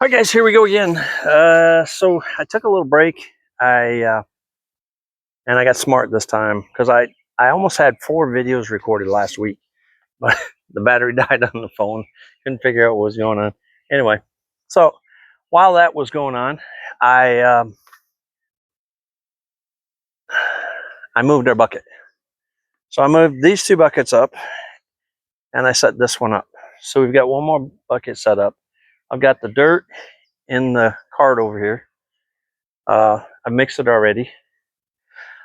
All right, guys, here we go again. So I took a little break. I and I got smart this time because I almost had 4 videos recorded last week, but the battery died on the phone. Couldn't figure out what was going on. Anyway, so while that was going on, I I moved our bucket. So I moved these 2 buckets up, and I set this one up. So we've got one more bucket set up. I've got the dirt in the cart over here. I mixed it already.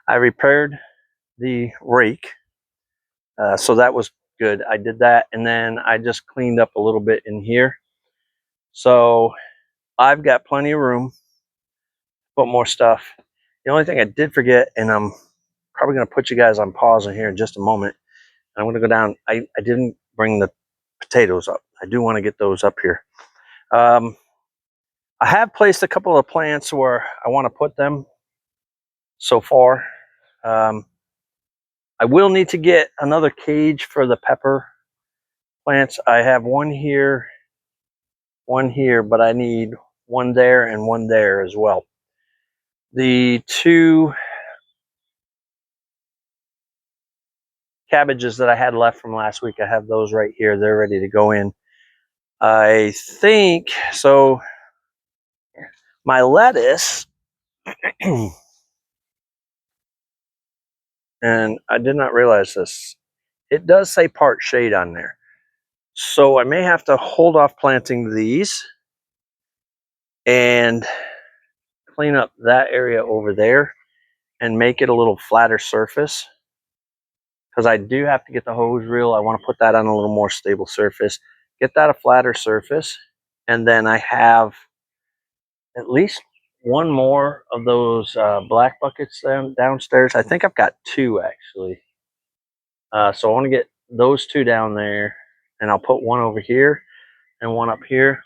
I repaired the rake, so that was good. I did that, and then I just cleaned up a little bit in here. So I've got plenty of room to put more stuff. The only thing I did forget, and I'm probably going to put you guys on pause in here in just a moment. I'm going to go down. I didn't bring the potatoes up. I do want to get those up here. I have placed a couple of plants where I want to put them so far. I will need to get another cage for the pepper plants. I have one here, but I need one there and one there as well. The 2 cabbages that I had left from last week, I have those right here. They're ready to go in. I think so. My lettuce, and I did not realize this, it does say part shade on there. So I may have to hold off planting these and clean up that area over there and make it a little flatter surface, because I do have to get the hose reel. I want to put that on a little more stable surface, get that a flatter surface, and then I have at least one more of those black buckets downstairs. I think I've got 2 actually. So I want to get those 2 down there, and I'll put one over here and one up here.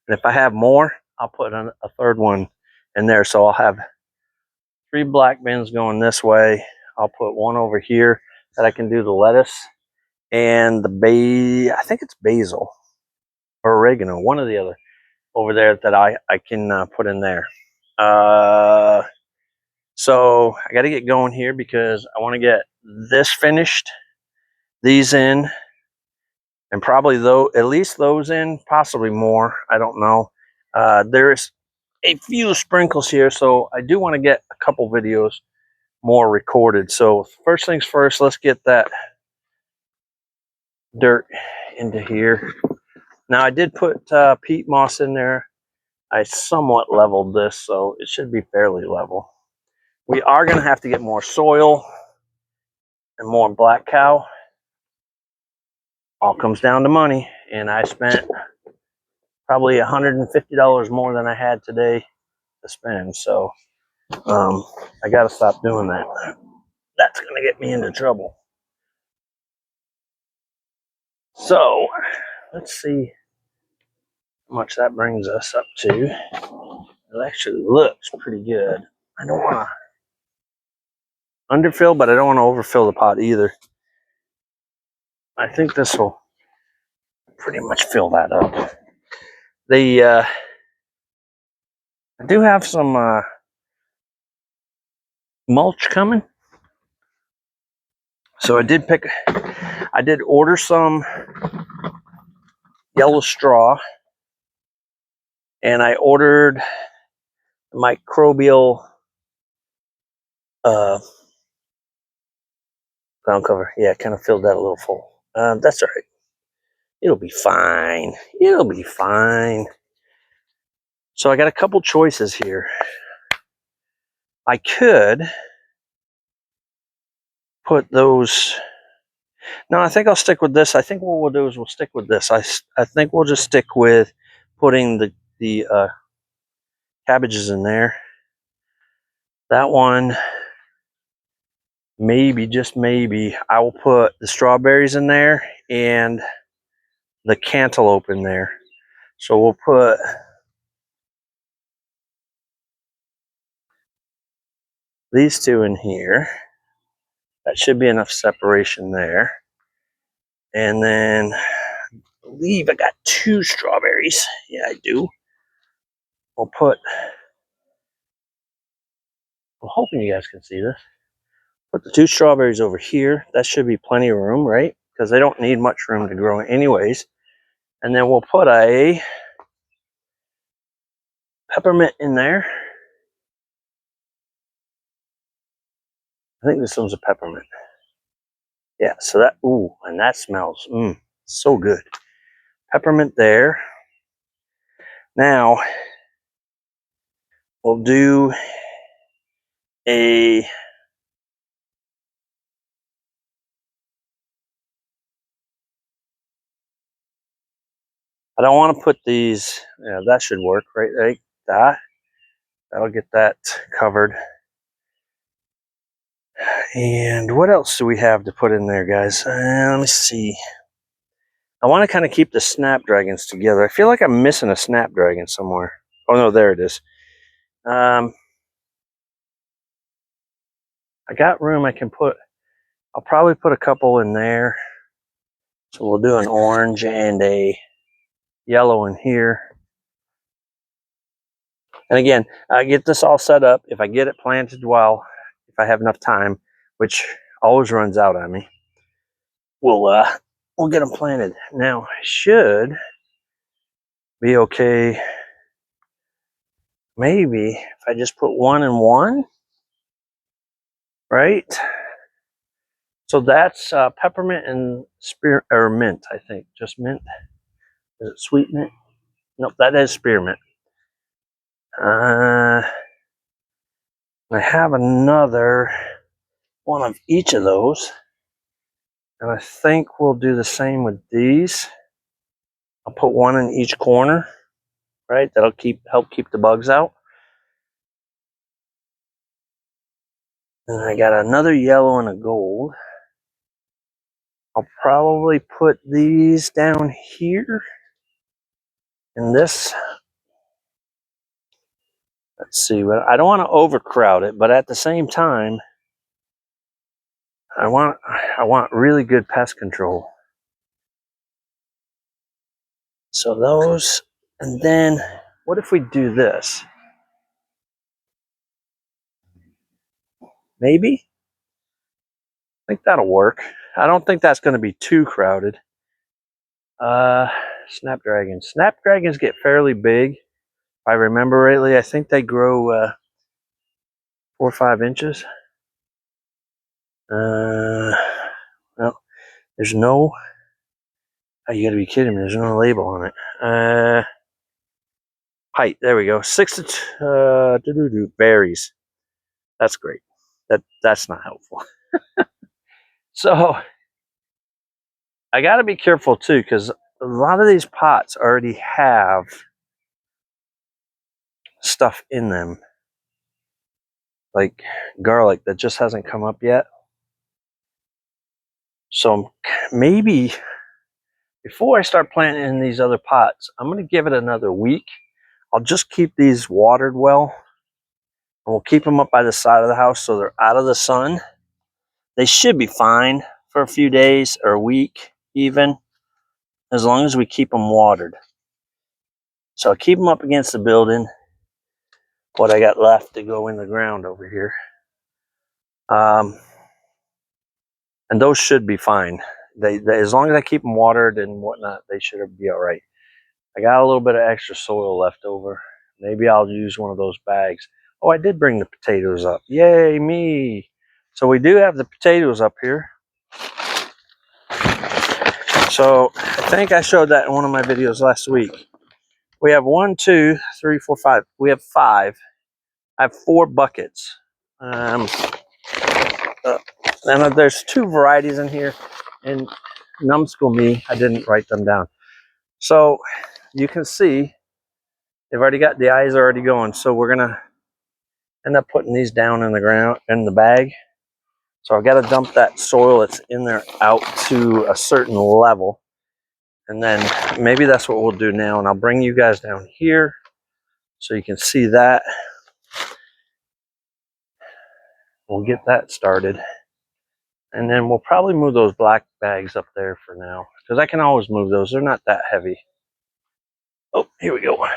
And if I have more, I'll put a 3rd one in there. So I'll have 3 black bins going this way. I'll put one over here that I can do the lettuce and the I think it's basil or oregano, one or the other, over there that I can put in there. So I got to get going here because I want to get this finished, these in, and probably at least those in, possibly more. I don't know. There's a few sprinkles here, so I do want to get a couple videos more recorded. So first things first, let's get that dirt into here. Now I did put peat moss in there. I somewhat leveled this, so it should be fairly level. We are going to have to get more soil and more black cow. All comes down to money, and I spent probably $150 more than I had today to spend. So I got to stop doing that. That's going to get me into trouble. So let's see how much that brings us up to. It actually looks pretty good. I don't want to underfill, but I don't want to overfill the pot either. I think this will pretty much fill that up. I do have some mulch coming. So I did order some yellow straw, and I ordered microbial ground cover. Yeah, kind of filled that a little full. That's all right. It'll be fine. It'll be fine. So I got a couple choices here. I could put those. No, I think I'll stick with this. I think what we'll do is we'll stick with this. I think we'll just stick with putting the cabbages in there. That one, maybe, just maybe, I will put the strawberries in there and the cantaloupe in there. So we'll put these 2 in here. That should be enough separation there. And then I believe I got 2 strawberries. Yeah, I do. we'll put, I'm hoping you guys can see this. Put the 2 strawberries over here. That should be plenty of room, right? Because they don't need much room to grow anyways. And then we'll put a peppermint in there. I think this one's a peppermint. Yeah, so that, ooh, and that smells, so good. Peppermint there. Now, we'll do a, I don't want to put these, yeah, that should work, right? Like that. That'll get that covered. And what else do we have to put in there, guys? Let me see. I want to kind of keep the snapdragons together. I feel like I'm missing a snapdragon somewhere. Oh no, there it is. I got room I can put, I'll probably put a couple in there. So we'll do an orange and a yellow in here. And again, I get this all set up. If I get it planted while, if I have enough time, which always runs out on me, we'll get them planted. Now, I should be okay. Maybe if I just put 1 and 1, right? So that's peppermint and mint, I think. Just mint. Is it sweet mint? Nope, that is spearmint. I have another one of each of those. And I think we'll do the same with these. I'll put 1 in each corner, right? That'll help keep the bugs out. And I got another yellow and a gold. I'll probably put these down here. And this, let's see, but I don't want to overcrowd it, but at the same time, I want really good pest control. So those, and then what if we do this? Maybe? I think that'll work. I don't think that's going to be too crowded. Snapdragons. Snapdragons get fairly big. If I remember rightly, I think they grow 4 or 5 inches. Well, there's no, oh, you gotta be kidding me, there's no label on it. Height, there we go. 6 to varies. That's great. That's not helpful. So I gotta be careful too, because a lot of these pots already have stuff in them, like garlic that just hasn't come up yet. So maybe before I start planting in these other pots, I'm going to give it another week. I'll just keep these watered well, and we'll keep them up by the side of the house so they're out of the sun. They should be fine for a few days or a week even, as long as we keep them watered. So I'll keep them up against the building, what I got left to go in the ground over here. And those should be fine. They as long as I keep them watered and whatnot, they should be all right. I got a little bit of extra soil left over. Maybe I'll use one of those bags. Oh, I did bring the potatoes up. Yay, me. So we do have the potatoes up here. So I think I showed that in one of my videos last week. We have 1, 2, 3, 4, 5. We have 5. I have 4 buckets. And there's 2 varieties in here. And numbskull me, I didn't write them down. So you can see they've already got, the eyes are already going. So we're gonna end up putting these down in the ground, in the bag. So I've got to dump that soil that's in there out to a certain level. And then maybe that's what we'll do now. And I'll bring you guys down here so you can see that. We'll get that started. And then we'll probably move those black bags up there for now, because I can always move those. They're not that heavy. Oh, here we go.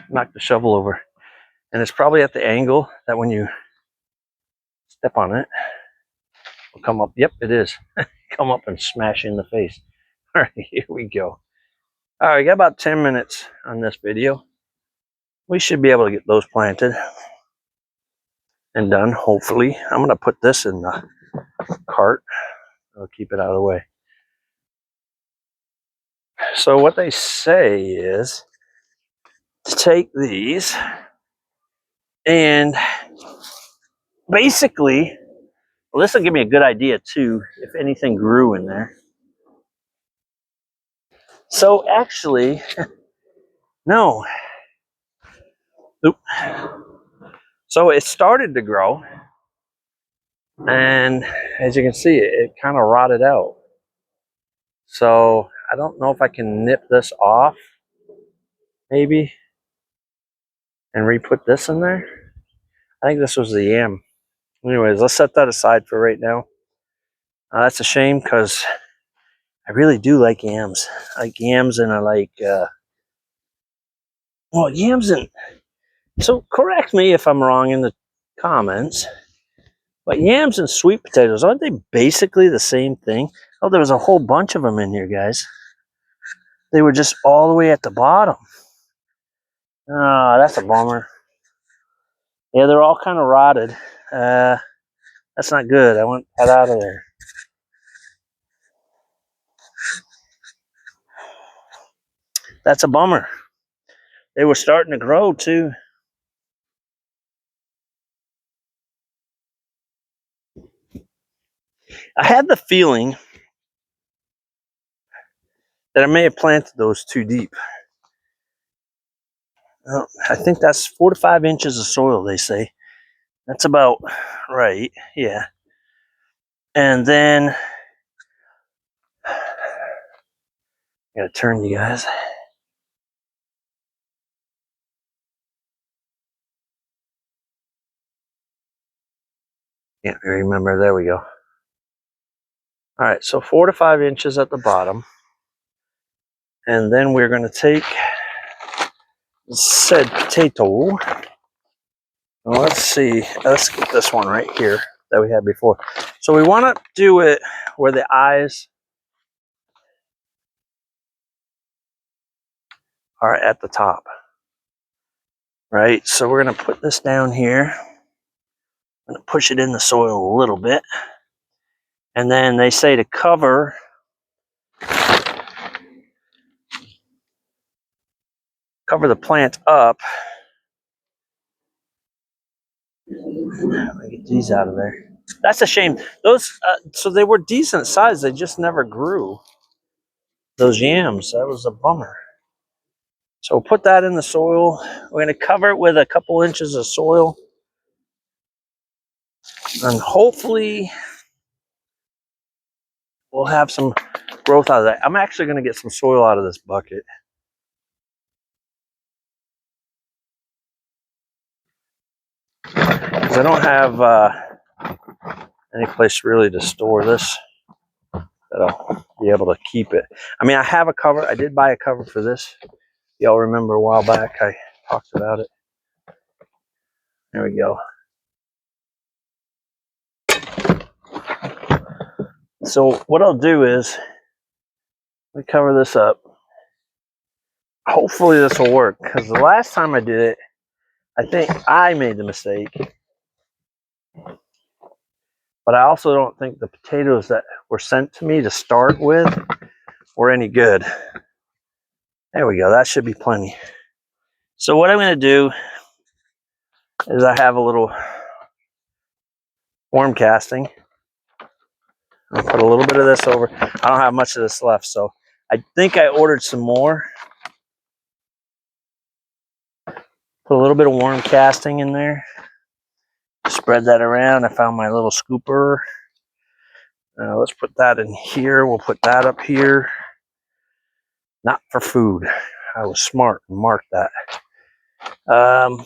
knocked the shovel over. And it's probably at the angle that when you step on it, it'll come up. Yep, it is. Come up and smash you in the face. All right, here we go. All right, we got about 10 minutes on this video. We should be able to get those planted and done, hopefully. I'm going to put this in the cart. I'll keep it out of the way. So what they say is to take these and basically, well, this will give me a good idea too if anything grew in there. So actually, no. Oop. So it started to grow, and as you can see, it kind of rotted out. So I don't know if I can nip this off, maybe, and re-put this in there. I think this was the yam. Anyways, let's set that aside for right now. That's a shame because I really do like yams. I like yams, and I like, well, yams and, so correct me if I'm wrong in the comments, but yams and sweet potatoes, aren't they basically the same thing? Oh, there was a whole bunch of them in here, guys. They were just all the way at the bottom. Ah, that's a bummer. Yeah, they're all kind of rotted. That's not good. I want that out of there. That's a bummer. They were starting to grow too. I had the feeling that I may have planted those too deep. I think that's 4 to 5 inches of soil, they say. That's about right, yeah. And then, I gotta turn you guys. Can't remember, there we go. All right, so 4 to 5 inches at the bottom. And then we're gonna take said potato. Well, let's see, let's get this one right here that we had before. So we wanna do it where the eyes are at the top, right? So we're gonna put this down here. I'm gonna push it in the soil a little bit. And then they say to cover the plant up. Let me get these out of there. That's a shame. Those, so they were decent size. They just never grew. Those yams. That was a bummer. So we'll put that in the soil. We're going to cover it with a couple inches of soil. And hopefully we'll have some growth out of that. I'm actually going to get some soil out of this bucket. Because I don't have any place really to store this that I'll be able to keep it. I mean, I have a cover. I did buy a cover for this. Y'all remember a while back I talked about it. There we go. So what I'll do is let me cover this up. Hopefully this will work, because the last time I did it, I think I made the mistake. But I also don't think the potatoes that were sent to me to start with were any good. There we go. That should be plenty. So what I'm going to do is I have a little worm casting. I'll put a little bit of this over. I don't have much of this left, so I think I ordered some more. Put a little bit of worm casting in there. Spread that around. I found my little scooper. Let's put that in here. We'll put that up here. Not for food. I was smart and marked that. I'm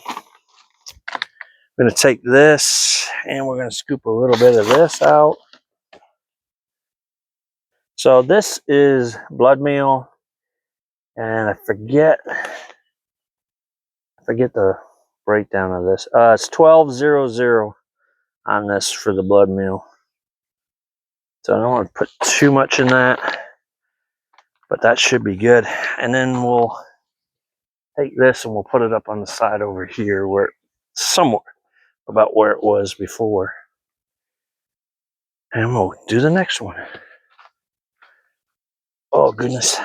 going to take this and we're going to scoop a little bit of this out. So this is blood meal, and I forget. Forget the breakdown of this. It's 1200 on this for the blood meal. So I don't want to put too much in that, but that should be good. And then we'll take this and we'll put it up on the side over here where it's somewhere about where it was before. And we'll do the next one. Oh goodness.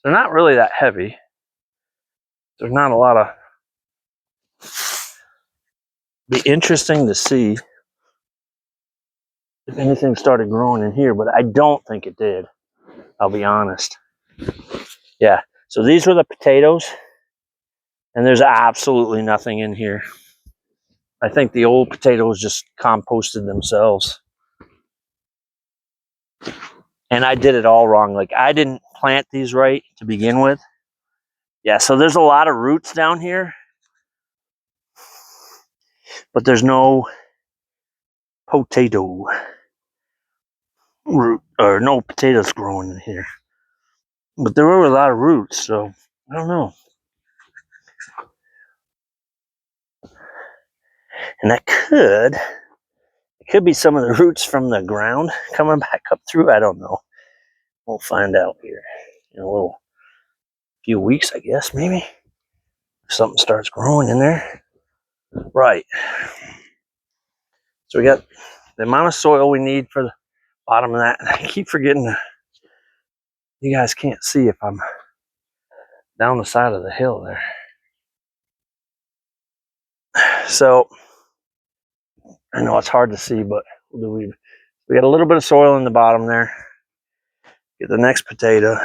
They're not really that heavy. There's not a lot of... Be interesting to see if anything started growing in here, but I don't think it did. I'll be honest. Yeah, so these were the potatoes, and there's absolutely nothing in here. I think the old potatoes just composted themselves. And I did it all wrong. Like, I didn't plant these right to begin with. Yeah, so there's a lot of roots down here, but there's no potato root, or no potatoes growing in here. But there were a lot of roots, so I don't know. And that could be some of the roots from the ground coming back up through. I don't know. We'll find out here in a little few weeks, I guess, maybe. If something starts growing in there. Right. So we got the amount of soil we need for the bottom of that. And I keep forgetting you guys can't see if I'm down the side of the hill there. So I know it's hard to see, but we got a little bit of soil in the bottom there. Get the next potato.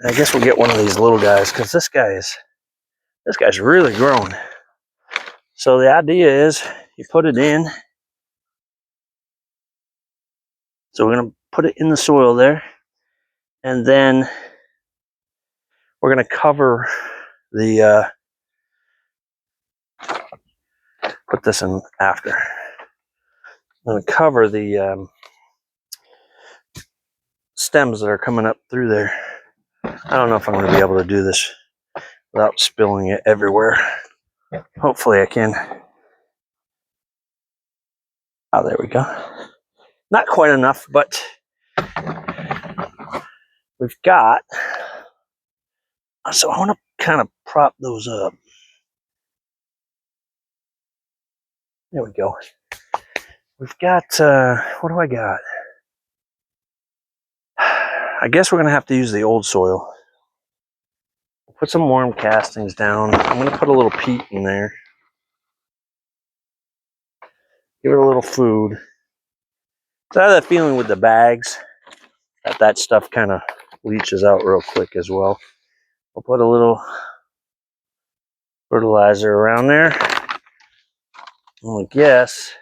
I guess we'll get one of these little guys because this guy's really growing. So the idea is you put it in. So we're gonna put it in the soil there, and then we're gonna cover the put this in after. I'm gonna cover the stems that are coming up through there. I don't know if I'm gonna be able to do this without spilling it everywhere. Hopefully I can. Oh, there we go. Not quite enough, but we've got. So I want to kind of prop those up. There we go. We've got, what do I got? I guess we're going to have to use the old soil. Put some worm castings down. I'm going to put a little peat in there. Give it a little food. So I have that feeling with the bags that stuff kind of leaches out real quick as well. We'll put a little fertilizer around there. And I guess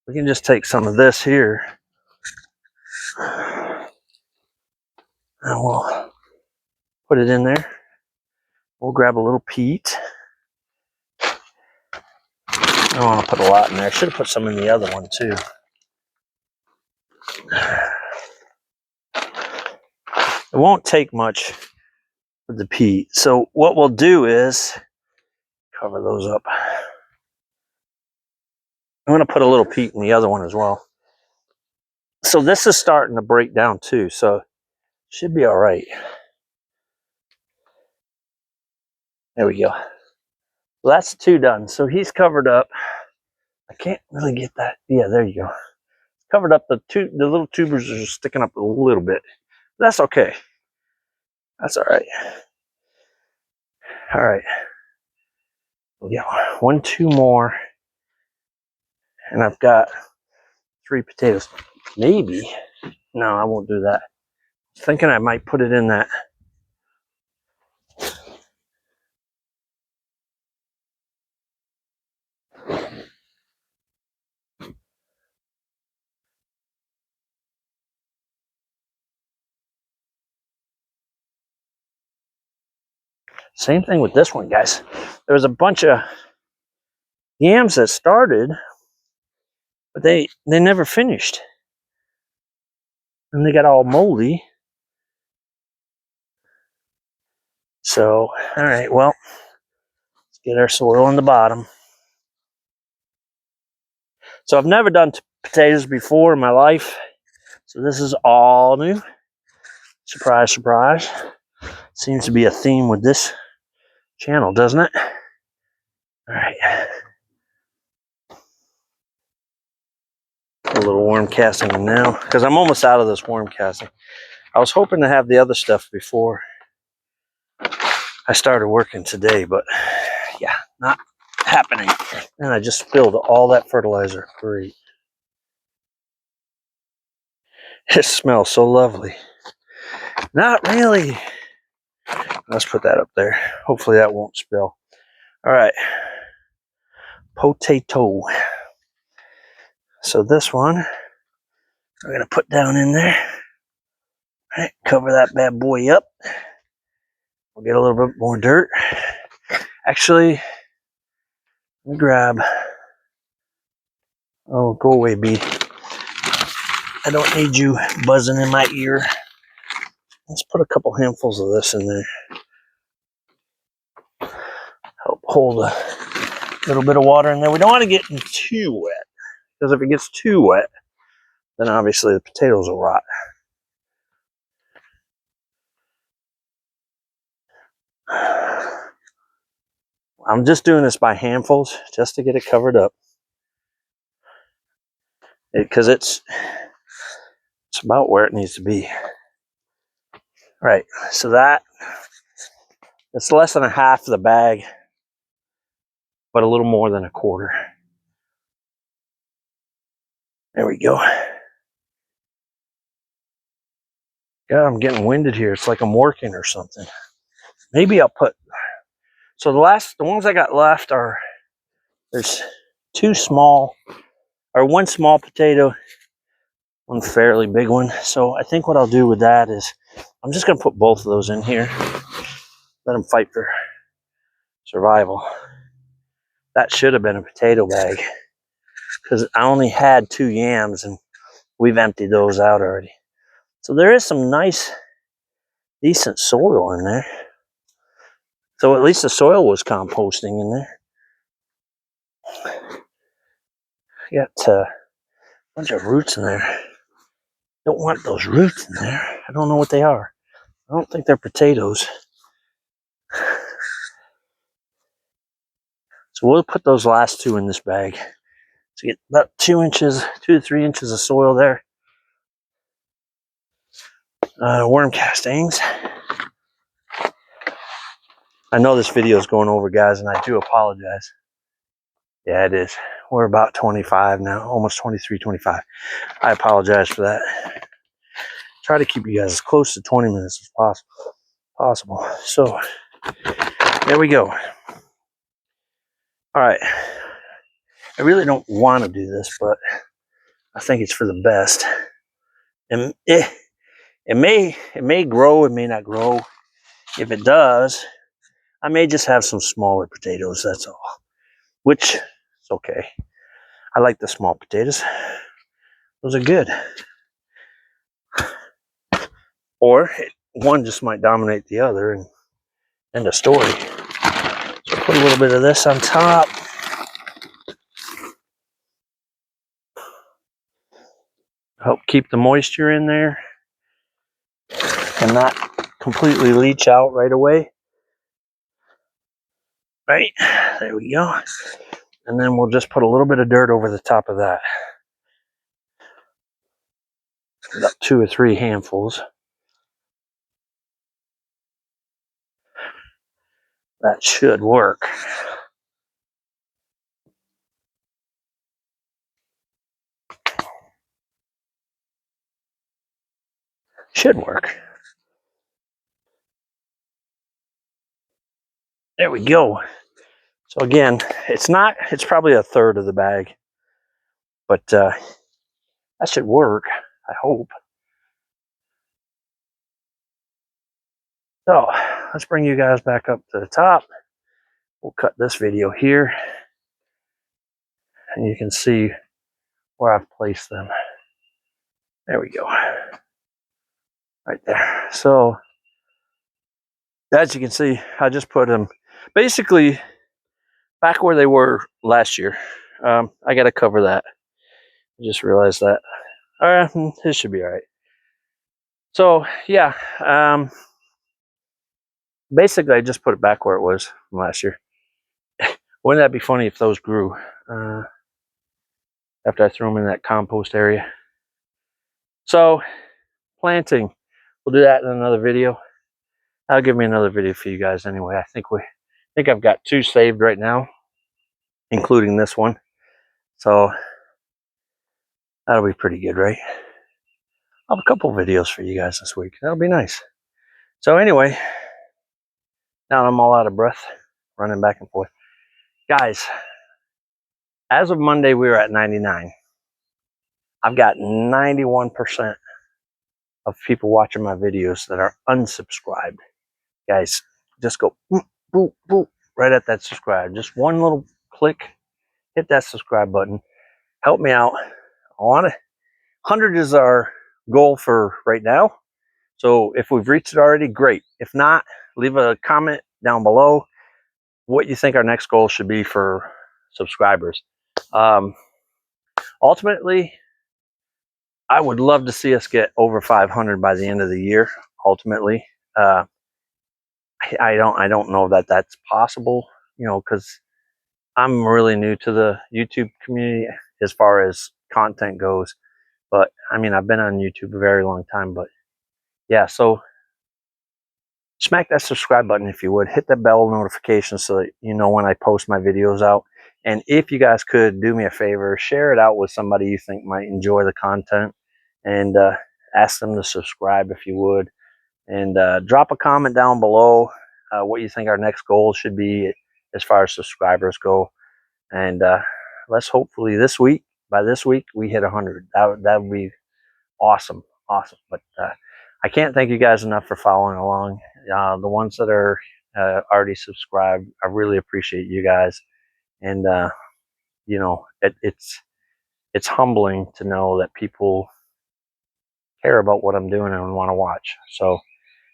we can just take some of this here. And we'll put it in there. We'll grab a little peat. I don't want to put a lot in there. I should have put some in the other one too. It won't take much with the peat. So what we'll do is cover those up. I'm going to put a little peat in the other one as well. So this is starting to break down too, so it should be all right. There we go. Well, that's two done. So he's covered up. I can't really get that. Yeah, there you go. Covered up the little tubers are sticking up a little bit. That's okay. That's all right. All right. We got 1, 2 more. And I've got 3 potatoes. Maybe. No, I won't do that. Thinking I might put it in that. Same thing with this one, guys. There was a bunch of yams that started, but they never finished. And they got all moldy. So, all right, well, let's get our soil in the bottom. So I've never done potatoes before in my life. So this is all new. Surprise, surprise. Seems to be a theme with this channel, doesn't it? All right. A little worm casting in now, because I'm almost out of this worm casting. I was hoping to have the other stuff before I started working today, but yeah, not happening. And I just spilled all that fertilizer. Great. It smells so lovely. Not really. Let's put that up there. Hopefully that won't spill. All right. Potato. So this one, we're going to put down in there. All right, cover that bad boy up. We'll get a little bit more dirt. Actually, let me grab. Oh, go away, bee. I don't need you buzzing in my ear. Let's put a couple handfuls of this in there. Help hold a little bit of water in there. We don't want to get too wet, because if it gets too wet, then obviously the potatoes will rot. I'm just doing this by handfuls just to get it covered up, because it's about where it needs to be. All right, so it's less than a half of the bag, but a little more than a quarter. There we go. God, I'm getting winded here. It's like I'm working or something. Maybe I'll put. So the ones I got left are, there's two small, or one small potato, one fairly big one. So I think what I'll do with that is I'm just going to put both of those in here. Let them fight for survival. That should have been a potato bag, because I only had 2 yams and we've emptied those out already. So there is some nice, decent soil in there. So at least the soil was composting in there. Got a bunch of roots in there. Don't want those roots in there. I don't know what they are. I don't think they're potatoes. So we'll put those last 2 in this bag. So get about 2 to 3 inches of soil there. Worm castings. I know this video is going over, guys, and I do apologize. Yeah, it is. We're about 25 now, almost 23, 25. I apologize for that. Try to keep you guys as close to 20 minutes as possible. So there we go. All right. I really don't want to do this, but I think it's for the best. And it may grow, it may not grow. If it does, I may just have some smaller potatoes, that's all. Which is okay. I like the small potatoes. Those are good. Or one just might dominate the other, and end of story. So put a little bit of this on top. Help keep the moisture in there and not completely leach out right away. Right, there we go. And then we'll just put a little bit of dirt over the top of that. About 2 or 3 handfuls. That should work. Should work. There we go. So again, it's probably a third of the bag, but that should work, I hope. So let's bring you guys back up to the top. We'll cut this video here, and you can see where I've placed them. There we go. Right there. So As you can see, I just put them basically back where they were last year. I got to cover that. I just realized that. All right, this should be all right. So yeah, basically I just put it back where it was from last year. Wouldn't that be funny if those grew after I threw them in that compost area? So planting, we'll do that in another video. That'll give me another video for you guys anyway. I think I've got 2 saved right now, including this one. So that'll be pretty good, right? I'll have a couple videos for you guys this week. That'll be nice. So anyway, now I'm all out of breath, running back and forth. Guys, as of Monday, we were at 99. I've got 91% of people watching my videos that are unsubscribed. Guys, just go boop, boop, boop, right at that subscribe. Just one little click, hit that subscribe button. Help me out. I want it. 100 is our goal for right now. So if we've reached it already, great. If not, leave a comment down below what you think our next goal should be for subscribers. Ultimately, I would love to see us get over 500 by the end of the year. Ultimately, I don't know that that's possible, you know, because I'm really new to the YouTube community as far as content goes. But I mean, I've been on YouTube a very long time. But yeah, so smack that subscribe button if you would. Hit that bell notification so that you know when I post my videos out. And if you guys could do me a favor, share it out with somebody you think might enjoy the content, and ask them to subscribe if you would. And drop a comment down below what you think our next goal should be as far as subscribers go. And let's hopefully by this week, we hit 100. That would be awesome. But I can't thank you guys enough for following along. The ones that are already subscribed, I really appreciate you guys. And you know, it's humbling to know that people care about what I'm doing and want to watch. So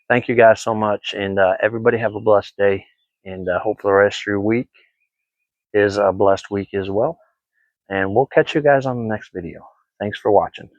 thank you guys so much, and everybody have a blessed day, and hopefully the rest of your week is a blessed week as well. And we'll catch you guys on the next video. Thanks for watching.